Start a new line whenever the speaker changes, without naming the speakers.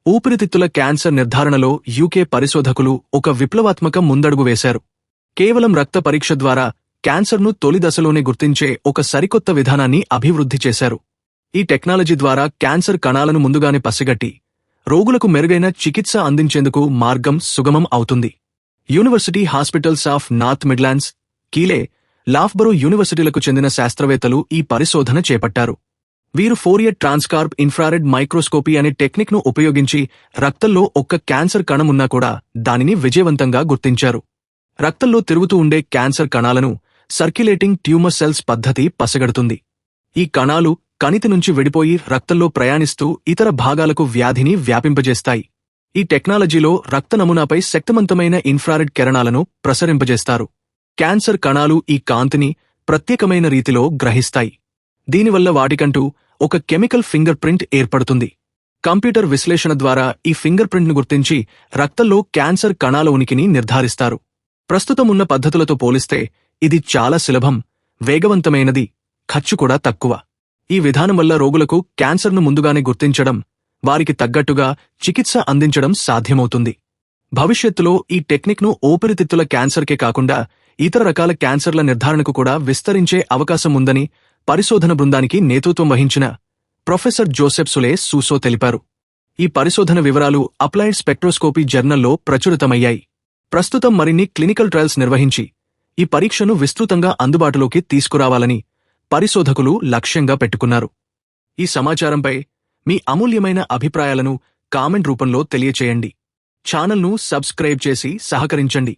ఊపిరితిత్తుల cancer నిర్ధారణలో UK పరిశోధకులు ఒక విప్లవాత్మక ముందడుగు వేశారు. కేవలం రక్త పరీక్ష ద్వారా క్యాన్సర్ను తొలి దశలోనే గుర్తించే ఒక సరికొత్త విధానాన్ని అభివృద్ధి చేశారు. ఈ టెక్నాలజీ ద్వారా క్యాన్సర్ కణాలను ముందుగానే పసిగట్టి రోగులకు మెరుగైన చికిత్స అందించేందుకు మార్గం సుగమం అవుతుంది. University hospitals of North Midlands, Keele, Loughborough యూనివర్సిటీలకు చెందిన శాస్త్రవేత్తలు ఈ పరిశోధన చేపట్టారు. వీరు ఫోరియర్ ట్రాన్స్కార్బ్ ఇన్ఫ్రారెడ్ మైక్రోస్కోపీ అనే టెక్నిక్ను ఉపయోగించి రక్తంలో ఒక్క క్యాన్సర్ కణమున్నా కూడా దానిని విజయవంతంగా గుర్తించారు. రక్తంలో తిరుగుతూ ఉండే క్యాన్సర్ కణాలను సర్క్యులేటింగ్ ట్యూమర్ సెల్స్ పద్ధతి పసిగడుతుంది. ఈ కణాలు కణితి నుంచి విడిపోయి రక్తంలో ప్రయాణిస్తూ ఇతర భాగాలకు వ్యాధిని వ్యాపింపజేస్తాయి. ఈ టెక్నాలజీలో రక్త నమూనాపై శక్తివంతమైన ఇన్ఫ్రారెడ్ కిరణాలను ప్రసరింపజేస్తారు. క్యాన్సర్ కణాలు ఈ కాంతిని ప్రత్యేకమైన రీతిలో గ్రహిస్తాయి. దీనివల్ల వాటికంటూ ఒక కెమికల్ ఫింగర్ ప్రింట్ ఏర్పడుతుంది. కంప్యూటర్ విశ్లేషణ ద్వారా ఈ ఫింగర్ ప్రింట్ను గుర్తించి రక్తంలో క్యాన్సర్ కణాల ఉనికిని నిర్ధారిస్తారు. ప్రస్తుతం ఉన్న పద్ధతులతో పోలిస్తే ఇది చాలా సులభం, వేగవంతమైనది, ఖర్చు కూడా తక్కువ. ఈ విధానం వల్ల రోగులకు క్యాన్సర్ను ముందుగానే గుర్తించడం, వారికి తగ్గట్టుగా చికిత్స అందించడం సాధ్యమవుతుంది. భవిష్యత్తులో ఈ టెక్నిక్ను ఊపిరితిత్తుల క్యాన్సర్కే కాకుండా ఇతర రకాల క్యాన్సర్ల నిర్ధారణకు కూడా విస్తరించే అవకాశం ఉందని పరిశోధన బృందానికి నేతృత్వం వహించిన ప్రొఫెసర్ జోసెఫ్ సులే సూసో తెలిపారు. ఈ పరిశోధన వివరాలు అప్లైడ్ స్పెక్ట్రోస్కోపీ జర్నల్లో ప్రచురితమయ్యాయి. ప్రస్తుతం మరిన్ని క్లినికల్ ట్రయల్స్ నిర్వహించి ఈ పరీక్షను విస్తృతంగా అందుబాటులోకి తీసుకురావాలని పరిశోధకులు లక్ష్యంగా పెట్టుకున్నారు. ఈ సమాచారంపై మీ అమూల్యమైన అభిప్రాయాలను కామెంట్ రూపంలో తెలియచేయండి. ఛానల్ను సబ్స్క్రైబ్ చేసి సహకరించండి.